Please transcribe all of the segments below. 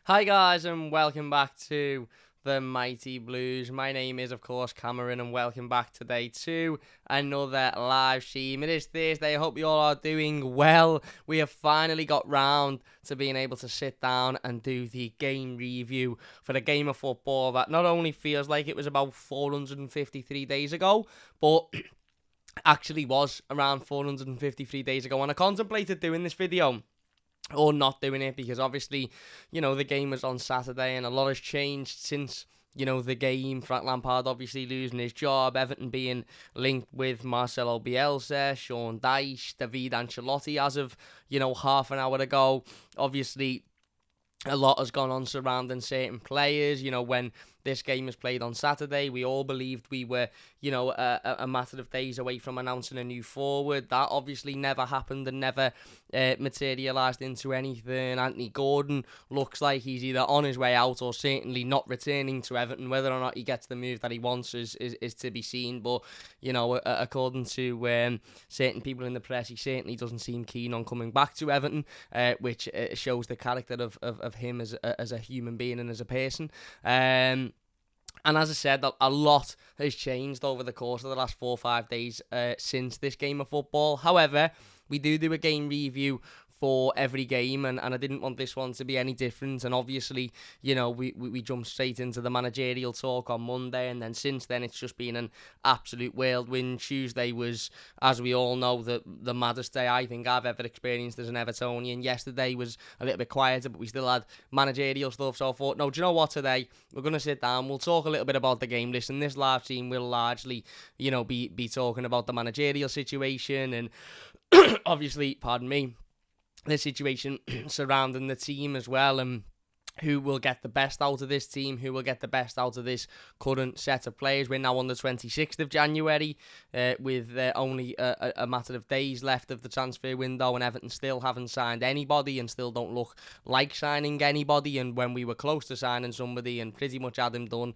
Hi guys and welcome back to the Mighty Blues. My name is of course Cameron and welcome back today to another live stream. It is Thursday. I hope you all are doing well. We have finally got round to being able to sit down and do the game review for the game of football that not only feels like it was about 453 days ago, but actually was around 453 days ago. And I contemplated doing this video or not doing it because obviously, the game was on Saturday and a lot has changed since, the game. Frank Lampard obviously losing his job, Everton being linked with Marcelo Bielsa, Sean Dyche, David Ancelotti as of, half an hour ago. Obviously, a lot has gone on surrounding certain players. When this game was played on Saturday, we all believed we were, a matter of days away from announcing a new forward. That obviously never happened and never materialised into anything. Anthony Gordon looks like he's either on his way out or certainly not returning to Everton. Whether or not he gets the move that he wants is to be seen. But, according to certain people in the press, he certainly doesn't seem keen on coming back to Everton, which shows the character of him as a human being and as a person. And as I said, a lot has changed over the course of the last 4 or 5 days since this game of football. However, we do a game review for every game, and I didn't want this one to be any different. And obviously, we jumped straight into the managerial talk on Monday, and then since then it's just been an absolute whirlwind. Tuesday was, as we all know, the maddest day I think I've ever experienced as an Evertonian. Yesterday was a little bit quieter, but we still had managerial stuff, so I thought, no, do you know what, today we're going to sit down, we'll talk a little bit about the game. Listen, this live stream will largely, be talking about the managerial situation and obviously, pardon me, the situation surrounding the team as well, and who will get the best out of this team, who will get the best out of this current set of players. We're now on the 26th of January, with only a matter of days left of the transfer window, and Everton still haven't signed anybody and still don't look like signing anybody. And when we were close to signing somebody and pretty much had him done,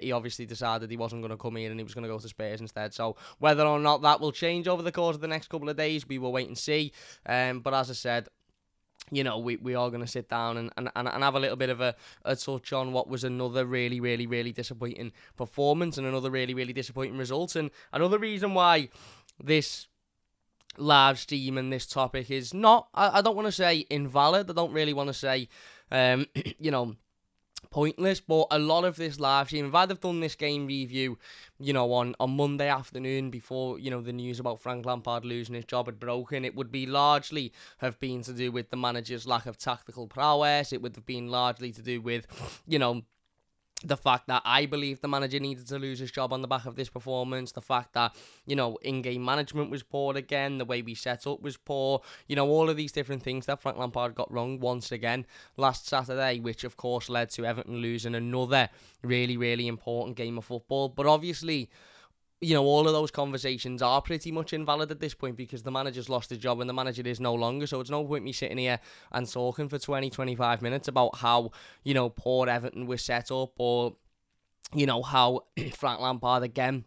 he obviously decided he wasn't going to come here and he was going to go to Spurs instead. So whether or not that will change over the course of the next couple of days, we will wait and see. But as I said, we are going to sit down and have a little bit of a touch on what was another really, really, really disappointing performance and another really, really disappointing result. And another reason why this live stream and this topic is not, I don't want to say invalid, I don't really want to say, pointless, but a lot of this live stream, if I'd have done this game review, on Monday afternoon before, the news about Frank Lampard losing his job had broken, it would be largely have been to do with the manager's lack of tactical prowess. It would have been largely to do with, the fact that I believe the manager needed to lose his job on the back of this performance, the fact that, in-game management was poor again, the way we set up was poor, all of these different things that Frank Lampard got wrong once again last Saturday, which of course led to Everton losing another really, really important game of football. But obviously, all of those conversations are pretty much invalid at this point because the manager's lost his job and the manager is no longer. So it's no point me sitting here and talking for 20-25 minutes about how, poor Everton was set up or, how Frank Lampard again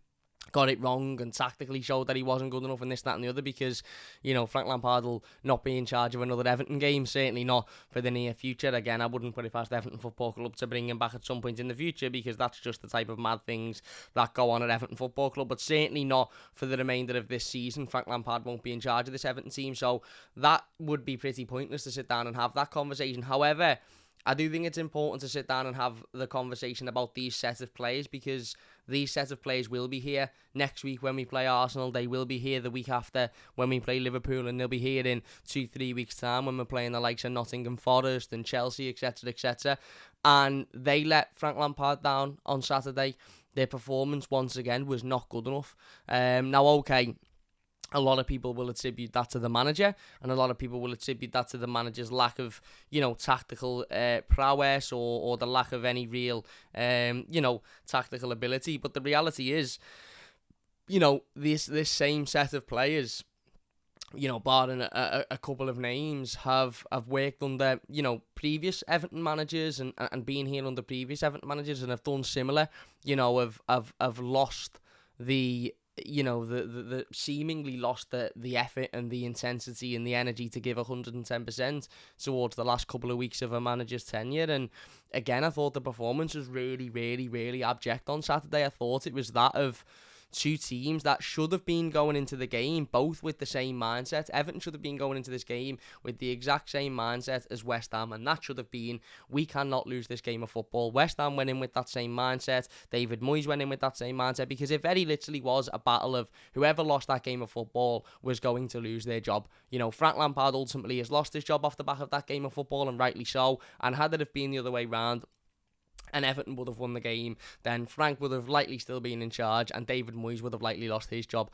got it wrong and tactically showed that he wasn't good enough and this, that and the other because, Frank Lampard will not be in charge of another Everton game, certainly not for the near future. Again, I wouldn't put it past Everton Football Club to bring him back at some point in the future because that's just the type of mad things that go on at Everton Football Club, but certainly not for the remainder of this season. Frank Lampard won't be in charge of this Everton team, so that would be pretty pointless to sit down and have that conversation. However, I do think it's important to sit down and have the conversation about these set of players because these set of players will be here next week when we play Arsenal. They will be here the week after when we play Liverpool, and they'll be here in 2-3 weeks' time when we're playing the likes of Nottingham Forest and Chelsea, etc., etc. And they let Frank Lampard down on Saturday. Their performance, once again, was not good enough. Now, okay, a lot of people will attribute that to the manager, and a lot of people will attribute that to the manager's lack of, tactical prowess or the lack of any real, tactical ability. But the reality is, this same set of players, barring a couple of names, have worked under, previous Everton managers and been here under previous Everton managers and have done similar, have lost the the seemingly lost the effort and the intensity and the energy to give 110% towards the last couple of weeks of a manager's tenure. And again, I thought the performance was really, really, really abject on Saturday. I thought it was that of two teams that should have been going into the game both with the same mindset. Everton should have been going into this game with the exact same mindset as West Ham, and that should have been, we cannot lose this game of football. West Ham went in with that same mindset. David Moyes went in with that same mindset, because it very literally was a battle of whoever lost that game of football was going to lose their job. Frank Lampard ultimately has lost his job off the back of that game of football, and rightly so. And had it have been the other way round, and Everton would have won the game, then Frank would have likely still been in charge, and David Moyes would have likely lost his job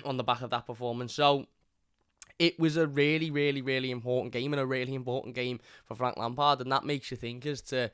on the back of that performance. So it was a really, really, really important game, and a really important game for Frank Lampard, and that makes you think as to,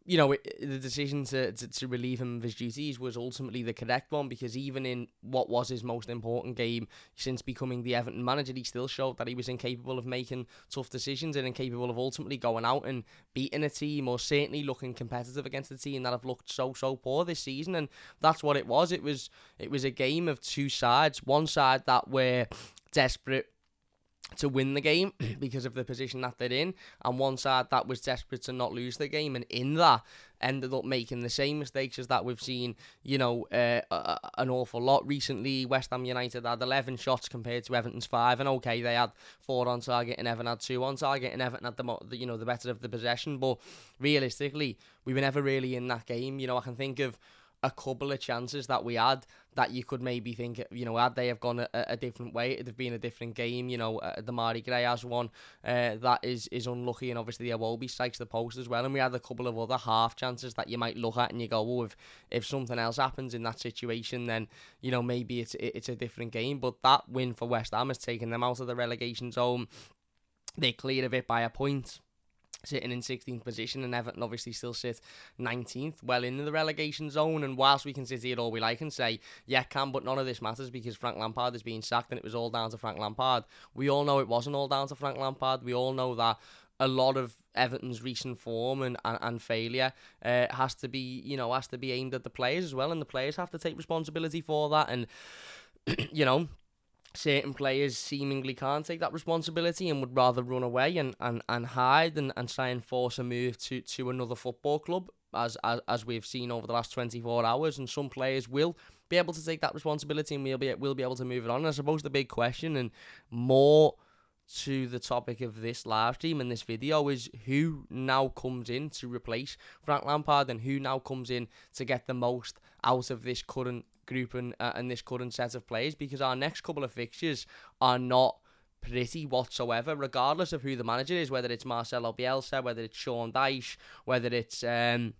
the decision to relieve him of his duties was ultimately the correct one, because even in what was his most important game since becoming the Everton manager, he still showed that he was incapable of making tough decisions and incapable of ultimately going out and beating a team, or certainly looking competitive against a team that have looked so poor this season. And that's what it was. It was a game of two sides. One side that were desperate to win the game because of the position that they're in, and one side that was desperate to not lose the game, and in that ended up making the same mistakes as that we've seen an awful lot recently. West Ham United had 11 shots compared to Everton's 5, and okay, they had 4 on target and Everton had 2 on target, and Everton had the better of the possession, but realistically we were never really in that game. I can think of a couple of chances that we had that you could maybe think, had they have gone a different way, it'd have been a different game. The Mari Gray has one that is unlucky, and obviously Iwobi strikes the post as well. And we had a couple of other half chances that you might look at and you go, oh, if something else happens in that situation, then maybe it's a different game. But that win for West Ham has taken them out of the relegation zone. They cleared of it by a point, sitting in 16th position, and Everton obviously still sit 19th, well into the relegation zone. And whilst we can sit here all we like and say, yeah, but none of this matters because Frank Lampard is being sacked and it was all down to Frank Lampard, we all know it wasn't all down to Frank Lampard. We all know that a lot of Everton's recent form and failure has to be aimed at the players as well, and the players have to take responsibility for that. And certain players seemingly can't take that responsibility and would rather run away and hide and try and force a move to another football club, as we've seen over the last 24 hours. And some players will be able to take that responsibility, and we'll be able to move it on. And I suppose the big question, and more to the topic of this live stream and this video, is who now comes in to replace Frank Lampard, and who now comes in to get the most out of this current group and this current set of players, because our next couple of fixtures are not pretty whatsoever, regardless of who the manager is, whether it's Marcelo Bielsa, whether it's Sean Dyche, whether it's Pep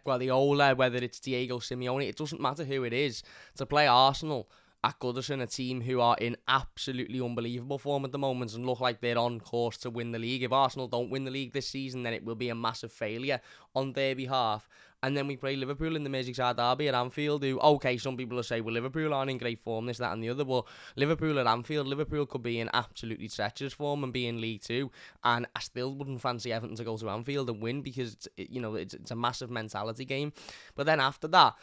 Guardiola, whether it's Diego Simeone. It doesn't matter who it is. To play Arsenal at Goodison, a team who are in absolutely unbelievable form at the moment and look like they're on course to win the league. If Arsenal don't win the league this season, then it will be a massive failure on their behalf. And then we play Liverpool in the Merseyside derby at Anfield, who, okay, some people will say, well, Liverpool aren't in great form, this, that and the other. Well, Liverpool at Anfield, Liverpool could be in absolutely treacherous form and be in League Two, and I still wouldn't fancy Everton to go to Anfield and win, because it's a massive mentality game. But then after that,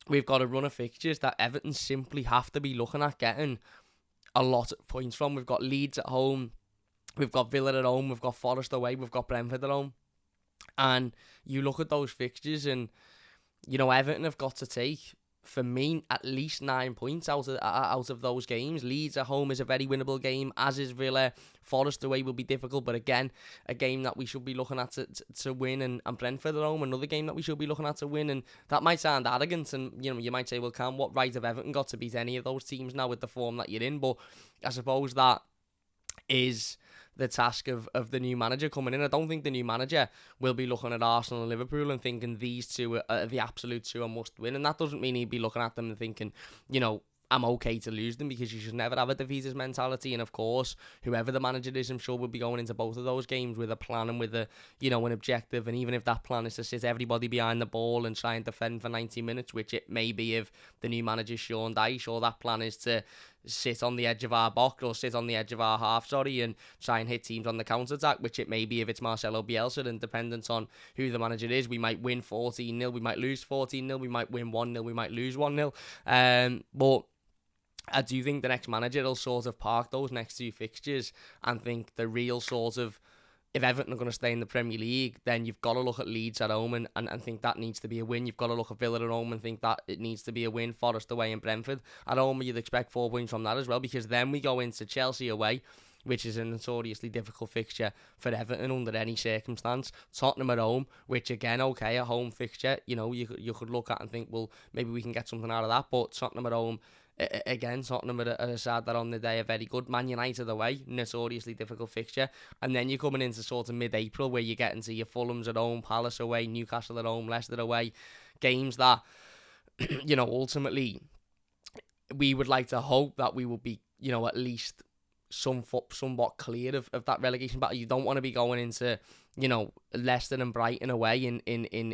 we've got a run of fixtures that Everton simply have to be looking at getting a lot of points from. We've got Leeds at home, we've got Villa at home, we've got Forest away, we've got Brentford at home. And you look at those fixtures and, Everton have got to take, for me, at least 9 points out of those games. Leeds at home is a very winnable game, as is Villa. Forest away will be difficult, but again, a game that we should be looking at to win. And Brentford at home, another game that we should be looking at to win. And that might sound arrogant, and you might say, well, what right have Everton got to beat any of those teams now with the form that you're in? But I suppose that is the task of the new manager coming in. I don't think the new manager will be looking at Arsenal and Liverpool and thinking these two are the absolute two I must win. And that doesn't mean he'd be looking at them and thinking, I'm okay to lose them, because you should never have a defeatist mentality. And of course, whoever the manager is, I'm sure will be going into both of those games with a plan and with an objective. And even if that plan is to sit everybody behind the ball and try and defend for 90 minutes, which it may be if the new manager is Sean Dyche, or that plan is to sit on the edge of our box or sit on the edge of our half, and try and hit teams on the counter-attack, which it may be if it's Marcelo Bielsa, and dependent on who the manager is, we might win 14-0, we might lose 14-0, we might win 1-0, we might lose 1-0. But I do think the next manager will sort of park those next two fixtures and think the real sort of, if Everton are going to stay in the Premier League, then you've got to look at Leeds at home and think that needs to be a win. You've got to look at Villa at home and think that it needs to be a win. Forest away and Brentford at home, you'd expect 4 points from that as well, because then we go into Chelsea away, which is a notoriously difficult fixture for Everton under any circumstance. Tottenham at home, which again, okay, a home fixture, you know, you could look at and think, well, maybe we can get something out of that. But Tottenham at home, again, Tottenham are a side that on the day are very good. Man United away, notoriously difficult fixture. And then you're coming into sort of mid-April where you get into your Fulhams at home, Palace away, Newcastle at home, Leicester away. Games that, you know, ultimately we would like to hope that we will be, you know, at least somewhat clear of that relegation battle. You don't want to be going into, you know, Leicester and Brighton away in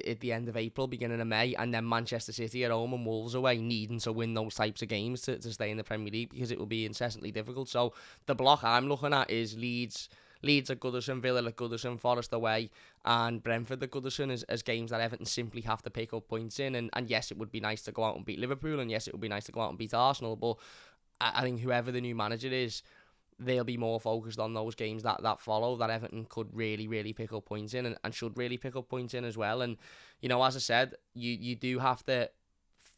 at the end of April, beginning of May, and then Manchester City at home and Wolves away, needing to win those types of games to stay in the Premier League, because it will be incessantly difficult. So the block I'm looking at is Leeds at Goodison, Villa at Goodison, Forest away, and Brentford at Goodison as games that Everton simply have to pick up points in. And yes, it would be nice to go out and beat Liverpool, and yes, it would be nice to go out and beat Arsenal, but I think whoever the new manager is, they'll be more focused on those games that follow, that Everton could really, really pick up points in and should really pick up points in as well. And, you know, as I said, you do have to,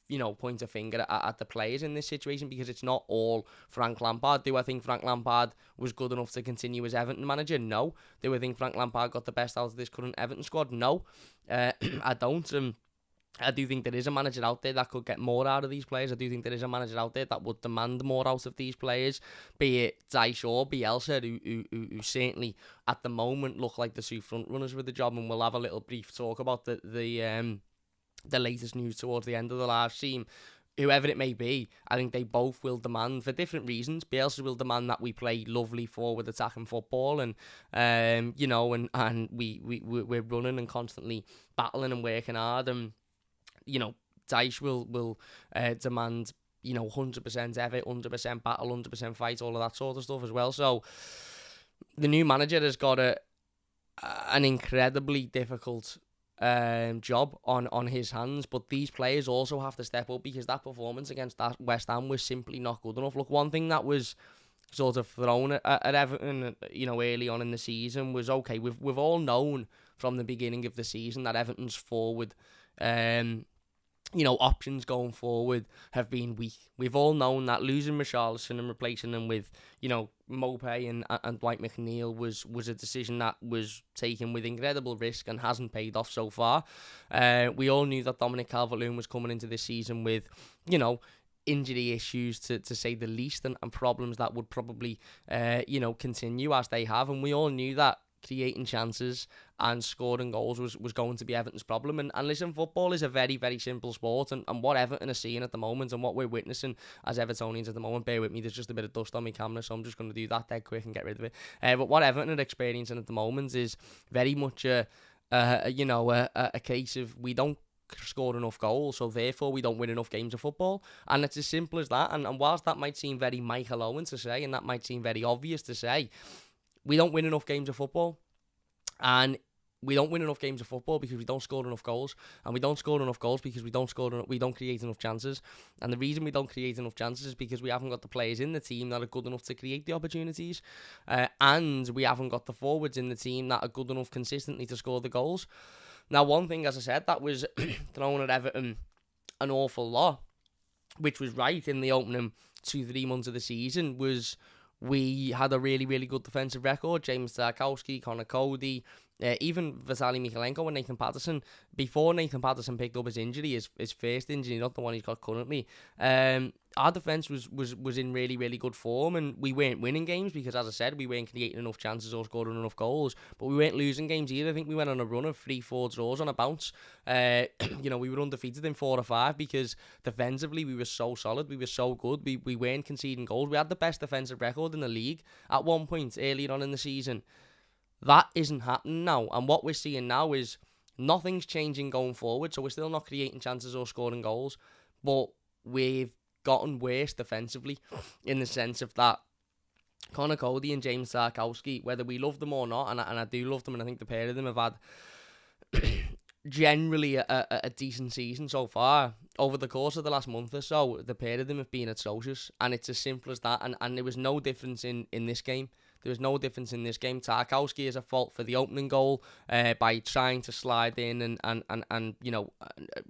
you know, point a finger at the players in this situation, because it's not all Frank Lampard. Do I think Frank Lampard was good enough to continue as Everton manager? No. Do I think Frank Lampard got the best out of this current Everton squad? No. I don't. I do think there is a manager out there that could get more out of these players. I do think there is a manager out there that would demand more out of these players, be it Dyche or Bielsa, who certainly at the moment look like the two front runners with the job. And we'll have a little brief talk about the latest news towards the end of the live stream. Whoever it may be, I think they both will demand, for different reasons. Bielsa will demand that we play lovely forward attacking football, and you know, and we're running and constantly battling and working hard, and you know, Dyche will demand, you know, 100% effort, 100% battle, 100% fight, all of that sort of stuff as well. So the new manager has got an incredibly difficult job on his hands, but these players also have to step up, because that performance against that West Ham was simply not good enough. Look, one thing that was sort of thrown at Everton, you know, early on in the season was, okay, we've all known from the beginning of the season that Everton's forward you know, options going forward have been weak. We've all known that losing Richarlison and replacing them with, you know, Mopé and Dwight McNeil was a decision that was taken with incredible risk and hasn't paid off so far. We all knew that Dominic Calvert-Lewin was coming into this season with, you know, injury issues to say the least, and problems that would probably, you know, continue as they have. And we all knew that creating chances and scoring goals was going to be Everton's problem. And listen, football is a very, very simple sport, and what Everton are seeing at the moment and what we're witnessing as Evertonians at the moment, bear with me, there's just a bit of dust on my camera, so I'm just going to do that dead quick and get rid of it. But what Everton are experiencing at the moment is very much a case of we don't score enough goals, so therefore we don't win enough games of football. And it's as simple as that. And whilst that might seem very Michael Owen to say, and that might seem very obvious to say, we don't win enough games of football, and we don't win enough games of football because we don't score enough goals, and we don't score enough goals because we don't create enough chances. And the reason we don't create enough chances is because we haven't got the players in the team that are good enough to create the opportunities, and we haven't got the forwards in the team that are good enough consistently to score the goals. Now, one thing, as I said, that was thrown at Everton an awful lot, which was right in the opening 2-3 months of the season, was we had a really, really good defensive record. James Tarkowski, Connor Cody, even Vitaly Mykolenko and Nathan Patterson. Before Nathan Patterson picked up his injury, his first injury, not the one he's got currently, our defence was in really, really good form, and we weren't winning games because, as I said, we weren't creating enough chances or scoring enough goals, but we weren't losing games either. I think we went on a run of 3-4 draws on a bounce. You know, we were undefeated in 4 or 5 because defensively we were so solid, we were so good, we weren't conceding goals. We had the best defensive record in the league at one point earlier on in the season. That isn't happening now, and what we're seeing now is nothing's changing going forward, so we're still not creating chances or scoring goals, but we've gotten worse defensively, in the sense of that Connor Cody and James Tarkowski, whether we love them or not, and I do love them, and I think the pair of them have had generally a decent season so far. Over the course of the last month or so, the pair of them have been atrocious, and it's as simple as that. And there was no difference in this game. There was no difference in this game. Tarkowski is at fault for the opening goal by trying to slide in, and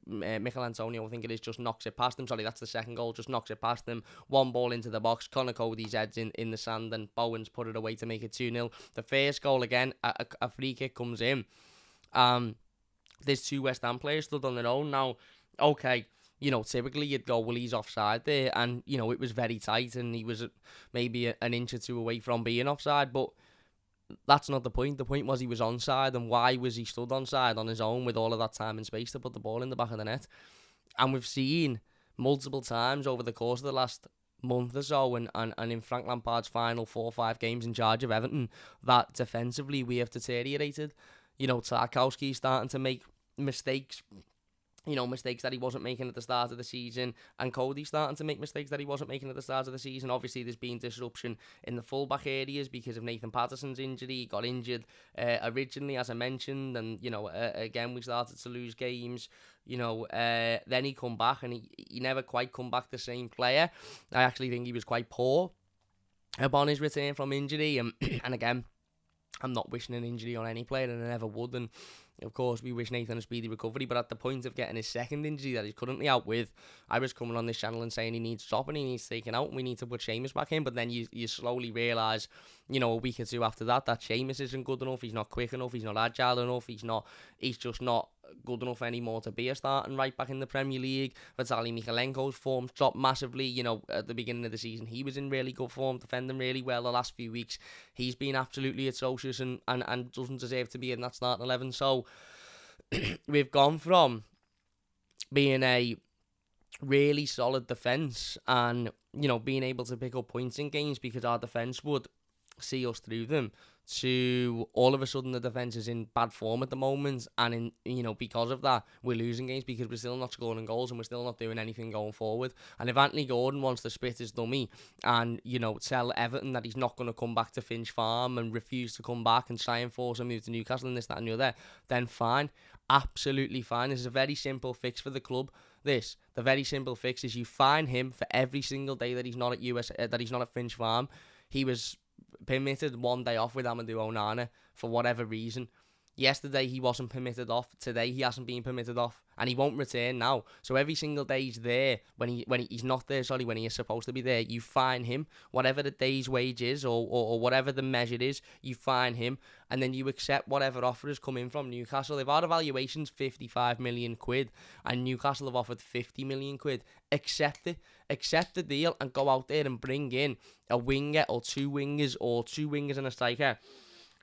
Michael Antonio, I think it is, just knocks it past him. Sorry, that's the second goal, just knocks it past him. One ball into the box. Connor Cody's head's in the sand, and Bowen's put it away to make it 2-0. The first goal, again, a free kick comes in. There's two West Ham players stood on their own. Now, okay, typically you'd go, well, he's offside there, and, it was very tight, and he was maybe an inch or two away from being offside, but that's not the point. The point was he was onside, and why was he stood onside on his own with all of that time and space to put the ball in the back of the net? And we've seen multiple times over the course of the last month or so, and in Frank Lampard's final 4 or 5 games in charge of Everton, that defensively we have deteriorated. Tarkowski's starting to make mistakes, mistakes that he wasn't making at the start of the season, and Cody's starting to make mistakes that he wasn't making at the start of the season. Obviously, there's been disruption in the fullback areas because of Nathan Patterson's injury. He got injured originally, as I mentioned, and, again, we started to lose games. Then he come back, and he never quite come back the same player. I actually think he was quite poor upon his return from injury, and again, I'm not wishing an injury on any player, and I never would. And of course, we wish Nathan a speedy recovery. But at the point of getting his second injury that he's currently out with, I was coming on this channel and saying he needs stopping, he needs taken out, and we need to put Seamus back in. But then you slowly realise, a week or two after that Seamus isn't good enough. He's not quick enough. He's not agile enough. He's just not good enough anymore to be a starting right back in the Premier League. Vitaly Michalenko's form's dropped massively. At the beginning of the season, he was in really good form, defending really well. The last few weeks, he's been absolutely atrocious and doesn't deserve to be in that starting 11. So we've gone from being a really solid defence and, being able to pick up points in games because our defence would see us through them, to all of a sudden the defence is in bad form at the moment, and because of that we're losing games because we're still not scoring goals and we're still not doing anything going forward. And if Anthony Gordon wants to spit his dummy and tell Everton that he's not going to come back to Finch Farm and refuse to come back and try and force a move to Newcastle and this, that and the other, then fine, absolutely fine. This is a very simple fix for the club. The very simple fix is you fine him for every single day that he's not at that he's not at Finch Farm. He was permitted 1 day off with Amadou Onana for whatever reason. Yesterday he wasn't permitted off. Today he hasn't been permitted off, and he won't return now. So every single day he's there, when he's not there, when he is supposed to be there, you fine him whatever the day's wage is, or whatever the measure is. You fine him, and then you accept whatever offer has come in from Newcastle. If our evaluation's 55 million quid and Newcastle have offered 50 million quid, accept it. Accept the deal and go out there and bring in a winger or two wingers and a striker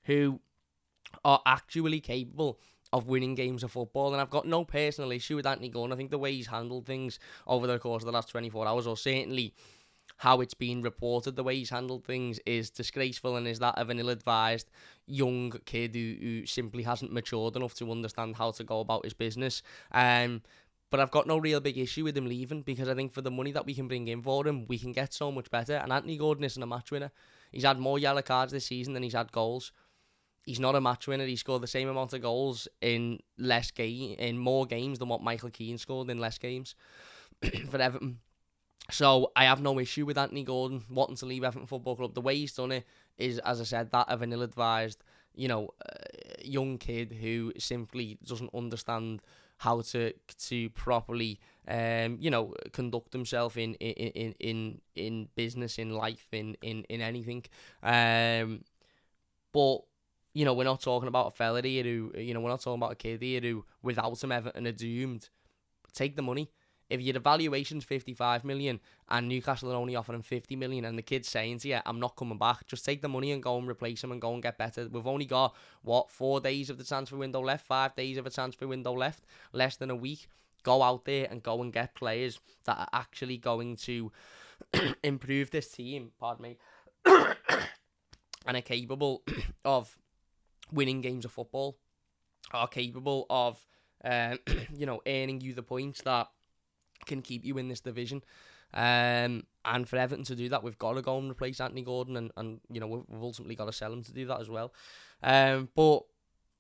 who are actually capable of winning games of football. And I've got no personal issue with Anthony Gordon. I think the way he's handled things over the course of the last 24 hours, or certainly how it's been reported, the way he's handled things is disgraceful, and is that of an ill-advised young kid who simply hasn't matured enough to understand how to go about his business. But I've got no real big issue with him leaving, because I think for the money that we can bring in for him, we can get so much better. And Anthony Gordon isn't a match winner. He's had more yellow cards this season than he's had goals. He's not a match winner. He scored the same amount of goals in more games than what Michael Keane scored in less games for Everton. So I have no issue with Anthony Gordon wanting to leave Everton Football Club. The way he's done it is, as I said, that of an ill-advised, young kid who simply doesn't understand how to properly, conduct himself in business, in life, in anything. But we're not talking about a fella here who, we're not talking about a kid here who, without him, Everton are doomed. Take the money. If your evaluation's 55 million and Newcastle are only offering 50 million and the kid's saying to you, I'm not coming back, just take the money and go and replace him and go and get better. We've only got, 4 days of the transfer window left, 5 days of a transfer window left, less than a week. Go out there and go and get players that are actually going to improve this team, pardon me, and are capable of winning games of football, are capable of, earning you the points that can keep you in this division. And for Everton to do that, we've got to go and replace Anthony Gordon, and we've ultimately got to sell him to do that as well. But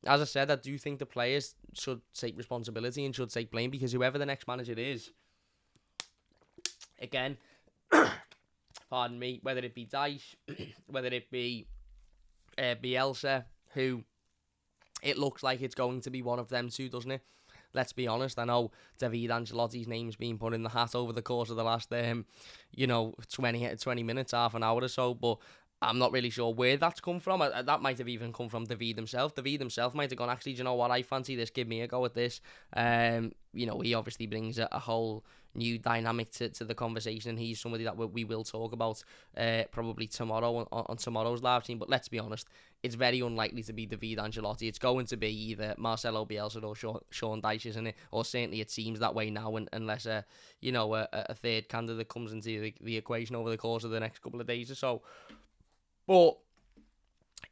as I said, I do think the players should take responsibility and should take blame, because whoever the next manager is, again, pardon me, whether it be Dyche, whether it be Bielsa, who it looks like it's going to be one of them two, doesn't it? Let's be honest. I know David Ancelotti's name's been put in the hat over the course of the last 20 minutes, half an hour or so, but I'm not really sure where that's come from. That might have even come from David himself. David himself might have gone, actually, do you know what, I fancy this, give me a go at this. He obviously brings a whole new dynamic to the conversation, and he's somebody that we will talk about probably tomorrow on tomorrow's live stream. But let's be honest, it's very unlikely to be David Ancelotti. It's going to be either Marcelo Bielsa or Sean Dyche, isn't it? Or certainly it seems that way now, unless a third candidate comes into the equation over the course of the next couple of days or so. But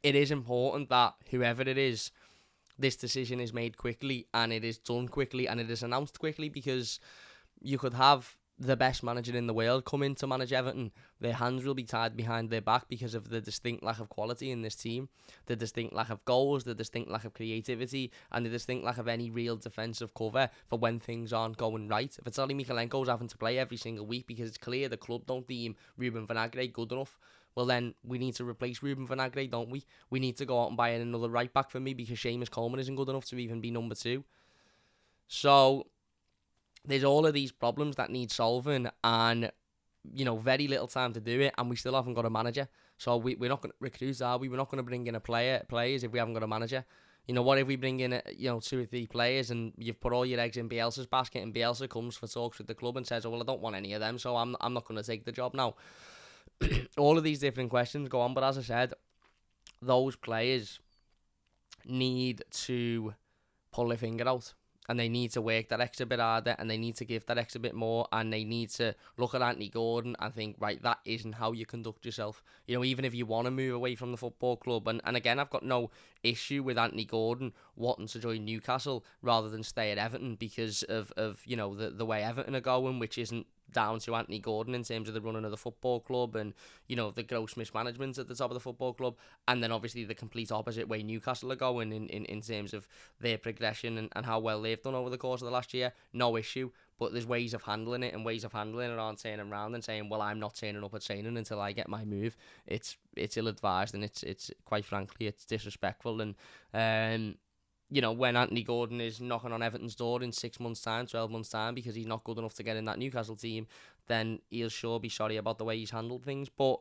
it is important that whoever it is, this decision is made quickly, and it is done quickly, and it is announced quickly, because you could have the best manager in the world come in to manage Everton. Their hands will be tied behind their back because of the distinct lack of quality in this team, the distinct lack of goals, the distinct lack of creativity, and the distinct lack of any real defensive cover for when things aren't going right. If it's Oli Mikalenko's having to play every single week because it's clear the club don't deem Ruben Vinagre good enough, well then we need to replace Ruben Vinagre, don't we? We need to go out and buy in another right back for me, because Seamus Coleman isn't good enough to even be number 2. So there's all of these problems that need solving, and very little time to do it, and we still haven't got a manager. So we're not going to recruit, are we? We're not going to bring in players if we haven't got a manager. What if we bring in 2 or 3 players, and you've put all your eggs in Bielsa's basket, and Bielsa comes for talks with the club and says, oh, well, I don't want any of them, so I'm not going to take the job now. All of these different questions go on, but as I said, those players need to pull their finger out, and they need to work that extra bit harder, and they need to give that extra bit more, and they need to look at Anthony Gordon and think, right, that isn't how you conduct yourself. Even if you want to move away from the football club, and again, I've got no issue with Anthony Gordon wanting to join Newcastle rather than stay at Everton because of the way Everton are going, which isn't down to Anthony Gordon in terms of the running of the football club and the gross mismanagement at the top of the football club, and then obviously the complete opposite way Newcastle are going in terms of their progression and how well they've done over the course of the last year. No issue, but there's ways of handling it, and ways of handling it aren't turning around and saying, well, I'm not turning up at training until I get my move. It's ill-advised, and it's quite frankly, it's disrespectful. And when Anthony Gordon is knocking on Everton's door in 6 months' time, 12 months' time, because he's not good enough to get in that Newcastle team, then he'll sure be sorry about the way he's handled things. But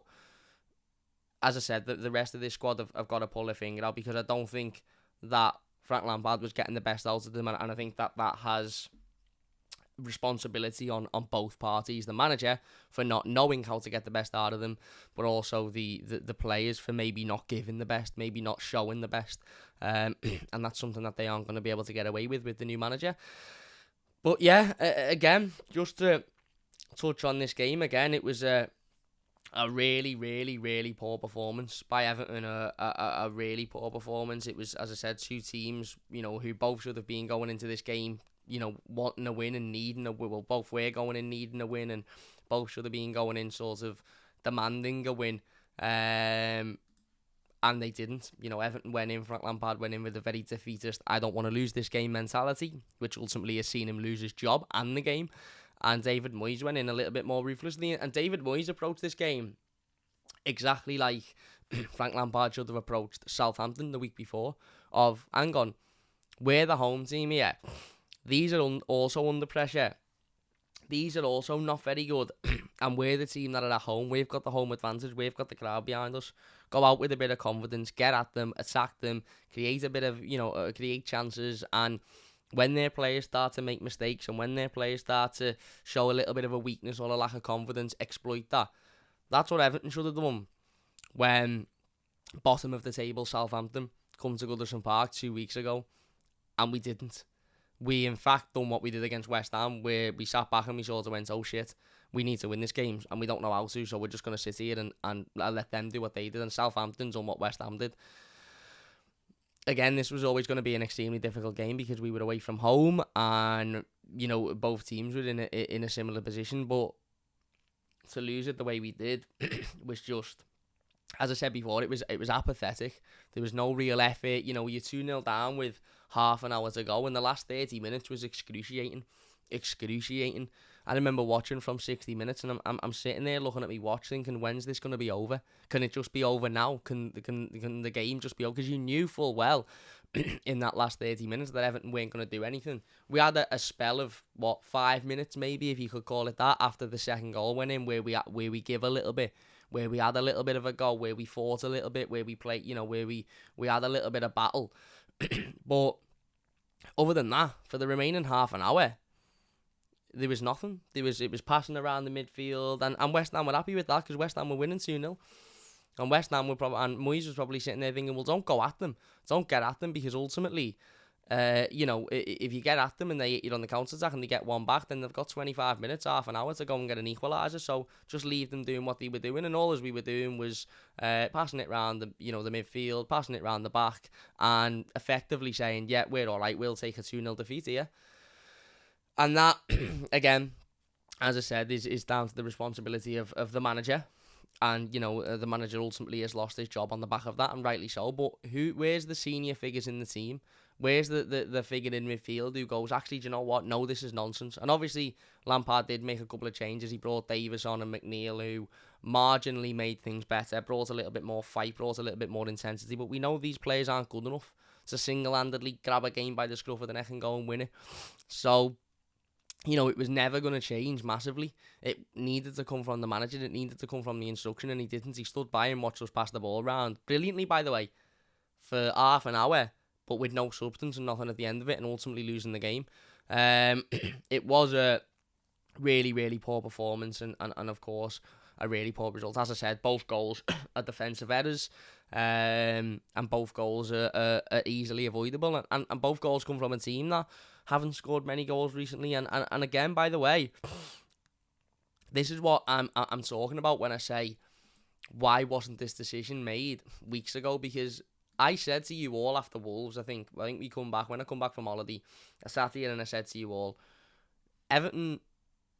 as I said, the rest of this squad have got to pull their finger out, because I don't think that Frank Lampard was getting the best out of them, and I think that has responsibility on both parties, the manager for not knowing how to get the best out of them, but also the players for maybe not giving the best, maybe not showing the best, and that's something that they aren't going to be able to get away with the new manager. But yeah, again, just to touch on this game again, it was a really, really, really poor performance by Everton. A really poor performance. It was, as I said, 2 teams, who both should have been going into this game, wanting a win and needing a win. Well, both were going in needing a win, and both should have been going in sort of demanding a win. And they didn't. Everton went in, Frank Lampard went in with a very defeatist, I don't want to lose this game mentality, which ultimately has seen him lose his job and the game. And David Moyes went in a little bit more ruthlessly, and David Moyes approached this game exactly like Frank Lampard should have approached Southampton the week before, of, hang on, we're the home team here. These are also under pressure. These are also not very good. And we're the team that are at home. We've got the home advantage. We've got the crowd behind us. Go out with a bit of confidence. Get at them. Attack them. Create a bit of, create chances. And when their players start to make mistakes, and when their players start to show a little bit of a weakness or a lack of confidence, exploit that. That's what Everton should have done when bottom of the table Southampton come to Goodison Park 2 weeks ago. And we didn't. We, in fact, done what we did against West Ham, where we sat back and we sort of went, oh shit, we need to win this game, and we don't know how to, so we're just going to sit here and let them do what they did. And Southampton's done what West Ham did. Again, this was always going to be an extremely difficult game because we were away from home, and, both teams were in a similar position, but to lose it the way we did was just, as I said before, it was apathetic. There was no real effort. You know, you're 2-0 down with half an hour to go, and the last 30 minutes was excruciating. I remember watching from 60 minutes, and I'm sitting there looking at me watch, thinking, when's this going to be over? Can it just be over now? Can the game just be over? Because you knew full well in that last 30 minutes that Everton weren't going to do anything. We had a spell of 5 minutes, maybe, if you could call it that, after the second goal went in, where we give a little bit, where we had a little bit of a go, where we fought a little bit, where we played, where we had a little bit of battle. But other than that, for the remaining half an hour, there was nothing. It was passing around the midfield, and West Ham were happy with that, because West Ham were winning 2-0. And West Ham were and Moyes was probably sitting there thinking, well, don't go at them. Don't get at them, because ultimately, if you get at them and they hit you on the counter-attack and they get one back, then they've got 25 minutes, half an hour to go and get an equaliser. So just leave them doing what they were doing. And all as we were doing was passing it around the midfield, passing it around the back, and effectively saying, yeah, we're all right, we'll take a 2-0 defeat here. And that, again, as I said, is down to the responsibility of the manager. And, the manager ultimately has lost his job on the back of that, and rightly so. But where's the senior figures in the team? Where's the figure in midfield who goes, actually, do you know what? No, this is nonsense. And obviously, Lampard did make a couple of changes. He brought Davis on and McNeil, who marginally made things better, brought a little bit more fight, brought a little bit more intensity. But we know these players aren't good enough to single-handedly grab a game by the scruff of the neck and go and win it. So, it was never going to change massively. It needed to come from the manager. It needed to come from the instruction, and he didn't. He stood by and watched us pass the ball around brilliantly, by the way, for half an hour, but with no substance and nothing at the end of it, and ultimately losing the game. It was a really, really poor performance, and of course, a really poor result. As I said, both goals are defensive errors, and both goals are easily avoidable, and both goals come from a team that haven't scored many goals recently. And again, by the way, this is what I'm talking about when I say, why wasn't this decision made weeks ago? Because I said to you all after Wolves, I think when I come back from holiday, I sat here and I said to you all, Everton,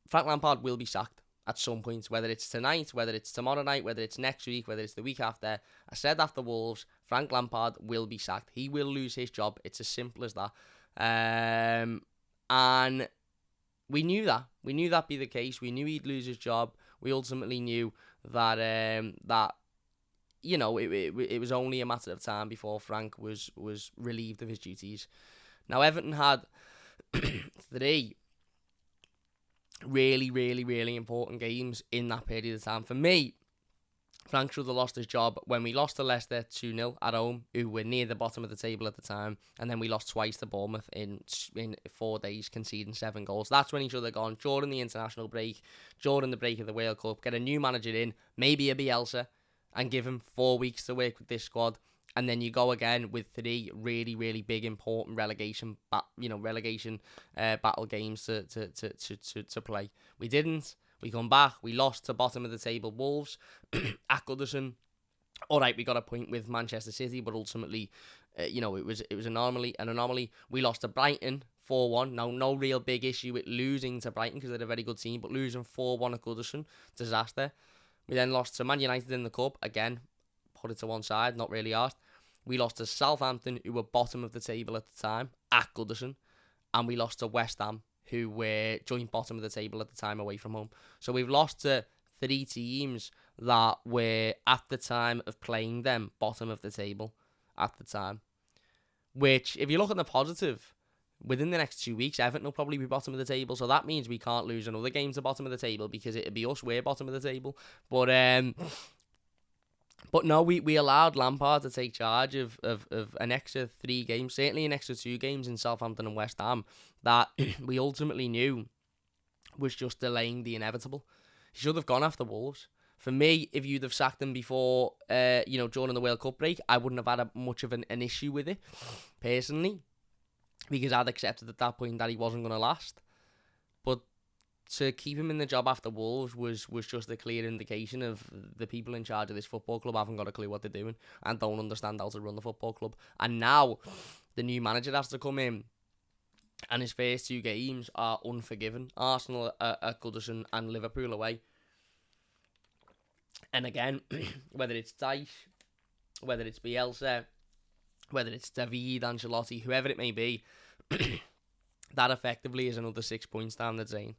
Frank Lampard will be sacked at some point, whether it's tonight, whether it's tomorrow night, whether it's next week, whether it's the week after. I said after Wolves, Frank Lampard will be sacked. He will lose his job. It's as simple as that. And we knew that. We knew that'd be the case. We knew he'd lose his job. We ultimately knew that it was only a matter of time before Frank was relieved of his duties. Now, Everton had 3 really, really, really important games in that period of time. For me, Frank should have lost his job when we lost to Leicester 2-0 at home, who were near the bottom of the table at the time, and then we lost twice to Bournemouth in 4 days, conceding 7 goals. That's when he should have gone during the international break, during the break of the World Cup, get a new manager in, maybe a Bielsa, and give him 4 weeks to work with this squad. And then you go again with 3 really, really big, important relegation battle games to play. We didn't. We come back. We lost to bottom of the table Wolves at Goodison. All right, we got a point with Manchester City, but ultimately, it was an anomaly. We lost to Brighton 4-1. Now, no real big issue with losing to Brighton because they're a very good team, but losing 4-1 at Goodison, disaster. We then lost to Man United in the Cup. Again, put it to one side, not really asked. We lost to Southampton, who were bottom of the table at the time, at Goodison. And we lost to West Ham, who were joint bottom of the table at the time, away from home. So we've lost to 3 teams that were, at the time of playing them, bottom of the table at the time. Which, if you look at the positive, within the next 2 weeks, Everton will probably be bottom of the table. So that means we can't lose another game to bottom of the table, because it'd be us, we're bottom of the table. But no, we allowed Lampard to take charge of an extra 3 games, certainly an extra 2 games in Southampton and West Ham, that we ultimately knew was just delaying the inevitable. He should have gone after Wolves. For me, if you'd have sacked him before, during the World Cup break, I wouldn't have had much of an issue with it, personally, because I'd accepted at that point that he wasn't going to last. But to keep him in the job after Wolves was just a clear indication of the people in charge of this football club haven't got a clue what they're doing and don't understand how to run the football club. And now the new manager has to come in, and his first 2 games are unforgiven. Arsenal at Goodison and Liverpool away. And again, whether it's Dyche, whether it's Bielsa, whether it's David, Ancelotti, whoever it may be, that effectively is another 6 points down the drain.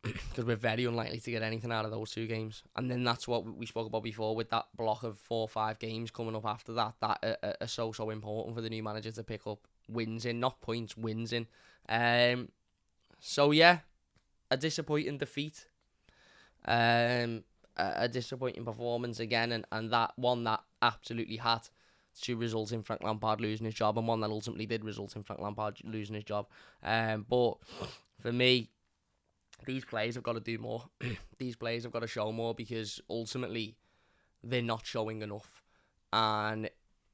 Because we're very unlikely to get anything out of those 2 games. And then that's what we spoke about before with that block of 4 or 5 games coming up after that are so important for the new manager to pick up wins in, not points, wins in. So yeah, a disappointing defeat. A disappointing performance again, and that one that absolutely had to result in Frank Lampard losing his job, and one that ultimately did result in Frank Lampard losing his job. But for me, these players have got to do more. These players have got to show more, because ultimately they're not showing enough. And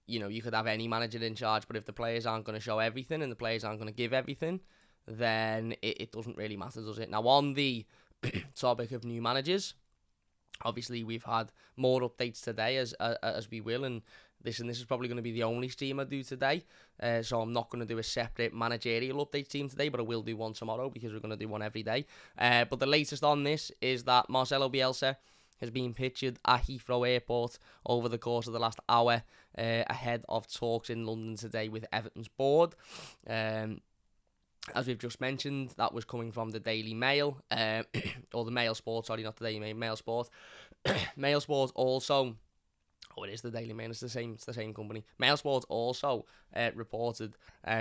you could have any manager in charge, but if the players aren't going to show everything and the players aren't going to give everything, then it doesn't really matter, does it? Now, on the topic of new managers, obviously we've had more updates today, as we will, and this is probably going to be the only stream I do today, so I'm not going to do a separate managerial update stream today, but I will do one tomorrow, because we're going to do one every day. But the latest on this is that Marcelo Bielsa has been pictured at Heathrow Airport over the course of the last hour, ahead of talks in London today with Everton's board. As we've just mentioned, that was coming from the Daily Mail, or the Mail Sport, sorry, not the Daily Mail, Mail Sport. Mail Sport also, it is the Daily Mail, it's the same company. Mail Sport also reported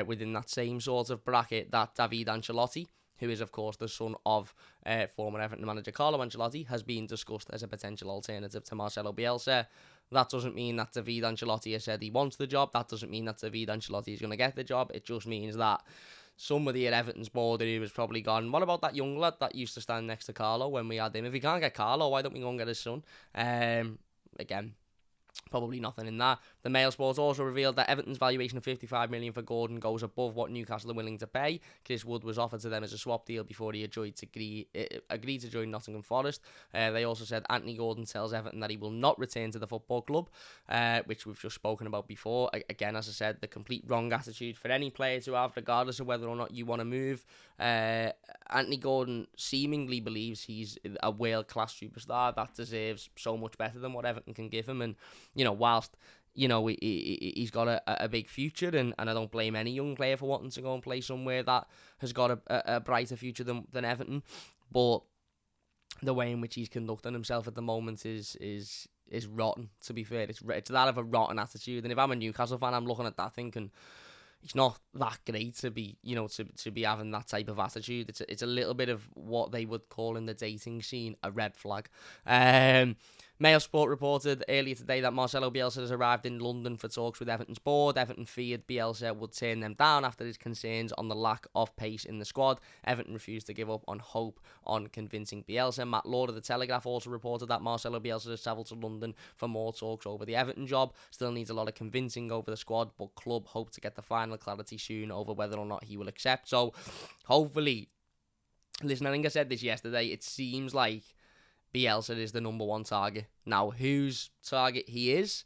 within that same sort of bracket that David Ancelotti, who is, of course, the son of former Everton manager Carlo Ancelotti, has been discussed as a potential alternative to Marcelo Bielsa. That doesn't mean that David Ancelotti has said he wants the job. That doesn't mean that David Ancelotti is going to get the job. It just means that somebody at Everton's board who has probably gone, what about that young lad that used to stand next to Carlo when we had him? If we can't get Carlo, why don't we go and get his son? Again, probably nothing in that. The Mail Sports also revealed that Everton's valuation of $55 million for Gordon goes above what Newcastle are willing to pay. Chris Wood was offered to them as a swap deal before he agreed to join Nottingham Forest. They also said Anthony Gordon tells Everton that he will not return to the football club, which we've just spoken about before. Again, as I said, the complete wrong attitude for any player to have, regardless of whether or not you want to move. Anthony Gordon seemingly believes he's a world-class superstar that deserves so much better than what Everton can give him, and whilst he's got a big future, and I don't blame any young player for wanting to go and play somewhere that has got a brighter future than Everton, but the way in which he's conducting himself at the moment is rotten, to be fair. It's that of a rotten attitude, and if I'm a Newcastle fan, I'm looking at that thinking, it's not that great to be, to be having that type of attitude. It's a little bit of what they would call in the dating scene a red flag. Mail Sport reported earlier today that Marcelo Bielsa has arrived in London for talks with Everton's board. Everton feared Bielsa would turn them down after his concerns on the lack of pace in the squad. Everton refused to give up on hope on convincing Bielsa. Matt Lord of The Telegraph also reported that Marcelo Bielsa has travelled to London for more talks over the Everton job. Still needs a lot of convincing over the squad, but club hope to get the final clarity soon over whether or not he will accept. So, hopefully, listen, I think I said this yesterday, it seems like Bielsa is the number one target. Now, whose target he is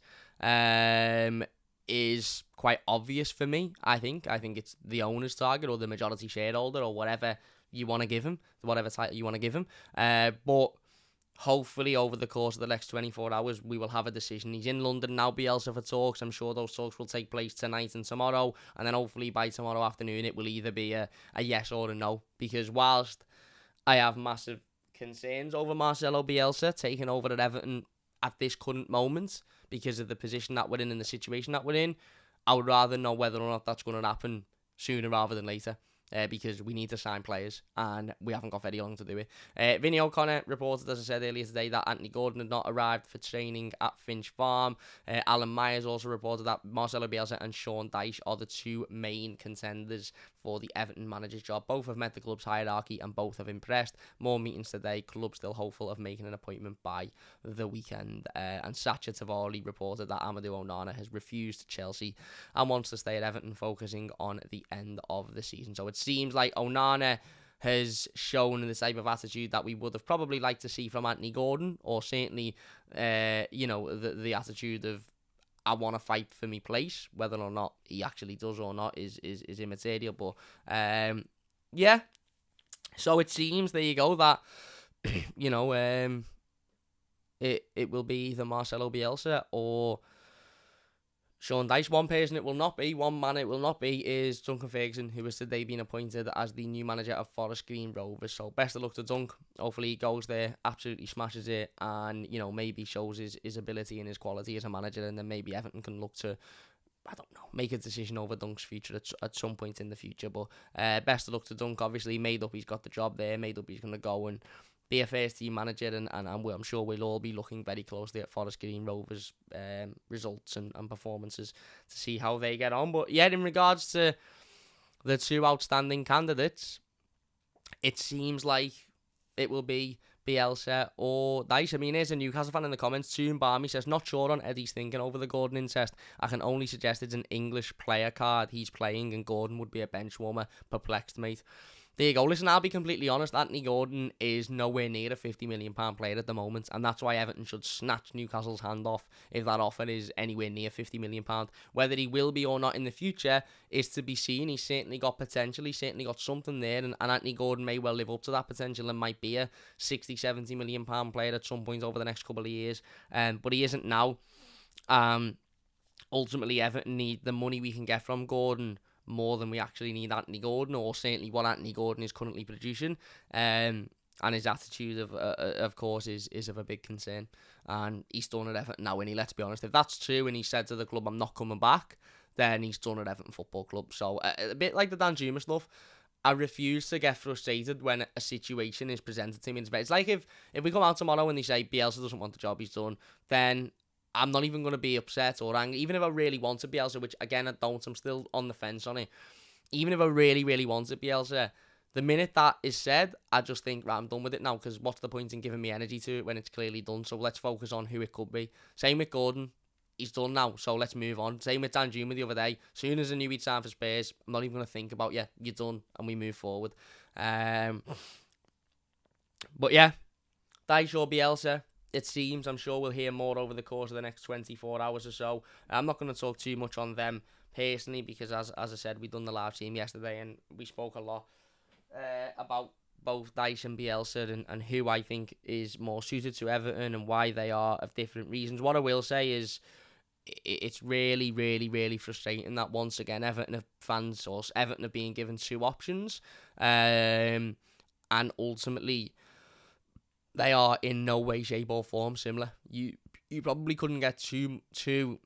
quite obvious for me, I think. I think it's the owner's target, or the majority shareholder, or whatever you want to give him, whatever title you want to give him. But hopefully over the course of the next 24 hours, we will have a decision. He's in London now, Bielsa, for talks. I'm sure those talks will take place tonight and tomorrow, and then hopefully by tomorrow afternoon it will either be a yes or a no. Because whilst I have massive concerns over Marcelo Bielsa taking over at Everton at this current moment because of the position that we're in and the situation that we're in, I would rather know whether or not that's going to happen sooner rather than later. Because we need to sign players and we haven't got very long to do it. Vinny O'Connor reported, as I said earlier today, that Anthony Gordon had not arrived for training at Finch Farm. Alan Myers also reported that Marcelo Bielsa and Sean Dyche are the two main contenders for the Everton manager's job. Both have met the club's hierarchy and both have impressed. More meetings today. Club still hopeful of making an appointment by the weekend. And Sacha Tavali reported that Amadou Onana has refused Chelsea and wants to stay at Everton, focusing on the end of the season. So it seems like Onana has shown the type of attitude that we would have probably liked to see from Anthony Gordon, or certainly, the attitude of, I want to fight for me place. Whether or not he actually does or not is immaterial. But yeah. So it seems, there you go, that it will be either Marcelo Bielsa or Sean Dyche. One person it will not be, one man it will not be, is Duncan Ferguson, who has today been appointed as the new manager of Forest Green Rovers. So best of luck to Dunk. Hopefully he goes there, absolutely smashes it, and maybe shows his ability and his quality as a manager, and then maybe Everton can look to, I don't know, make a decision over Dunk's future at some point in the future. But best of luck to Dunk. Obviously made up he's got the job there, made up he's going to go and be a first team manager, and I'm sure we'll all be looking very closely at Forest Green Rovers results and performances to see how they get on. But yeah, in regards to the two outstanding candidates, it seems like it will be Bielsa or Dyche. I mean, here's a Newcastle fan in the comments. Toon Barmy says, not sure on Eddie's thinking over the Gordon incest. I can only suggest it's an English player card he's playing, and Gordon would be a bench warmer. Perplexed, mate. There you go. Listen, I'll be completely honest. Anthony Gordon is nowhere near a £50 million player at the moment, and that's why Everton should snatch Newcastle's hand off if that offer is anywhere near £50 million. Whether he will be or not in the future is to be seen. He's certainly got potential. He's certainly got something there, and Anthony Gordon may well live up to that potential and might be a £60-70 million player at some point over the next couple of years. But he isn't now. Ultimately, Everton need the money we can get from Gordon more than we actually need Anthony Gordon, or certainly what Anthony Gordon is currently producing. And his attitude, of course, is of a big concern. And he's done at Everton now, and let's be honest, if that's true and he said to the club, I'm not coming back, then he's done at Everton Football Club. So a bit like the Dan Juma stuff, I refuse to get frustrated when a situation is presented to me. It's like if we come out tomorrow and they say Bielsa doesn't want the job he's done, then I'm not even going to be upset or angry. Even if I really wanted Bielsa, which again I don't, I'm still on the fence on it. Even if I really, really wanted Bielsa, the minute that is said, I just think, right, I'm done with it now, because what's the point in giving me energy to it when it's clearly done? So let's focus on who it could be. Same with Gordon. He's done now, so let's move on. Same with Dan Juma the other day. As soon as I knew he'd signed for Spurs, I'm not even going to think about, yeah, you're done, and we move forward. But yeah, Dyche or Bielsa, it seems. I'm sure we'll hear more over the course of the next 24 hours or so. I'm not going to talk too much on them personally, because as I said, we done the live stream yesterday and we spoke a lot about both Dyche and Bielsa and who I think is more suited to Everton and why they are, of different reasons. What I will say is it's really, really, really frustrating that once again Everton fans or Everton are being given two options, and ultimately they are in no way, shape or form similar. You probably couldn't get two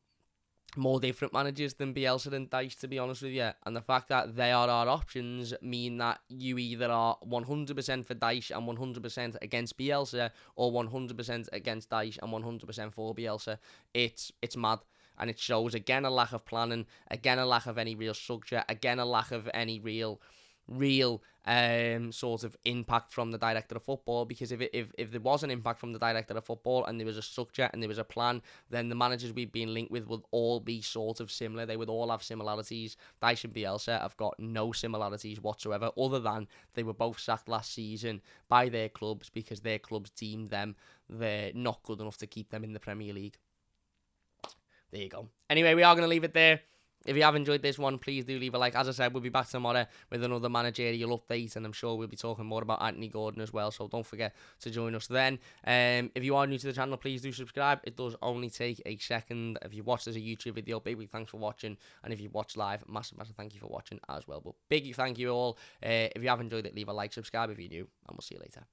more different managers than Bielsa and Dyche, to be honest with you. And the fact that they are our options mean that you either are 100% for Dyche and 100% against Bielsa, or 100% against Dyche and 100% for Bielsa. It's mad. And it shows, again, a lack of planning, again, a lack of any real structure, again, a lack of any real sort of impact from the director of football. Because if there was an impact from the director of football and there was a structure and there was a plan, then the managers we've been linked with would all be sort of similar. They would all have similarities. Dyche and Bielsa have got no similarities whatsoever, other than they were both sacked last season by their clubs because their clubs deemed them they're not good enough to keep them in the Premier League. There you go. Anyway, we are going to leave it there. If you have enjoyed this one, please do leave a like. As I said, we'll be back tomorrow with another managerial update, and I'm sure we'll be talking more about Anthony Gordon as well, so don't forget to join us then. If you are new to the channel, please do subscribe. It does only take a second. If you watched as a YouTube video, big thanks for watching, and if you watch live, massive thank you for watching as well. But big thank you all. If you have enjoyed it, leave a like, subscribe if you're new, and we'll see you later.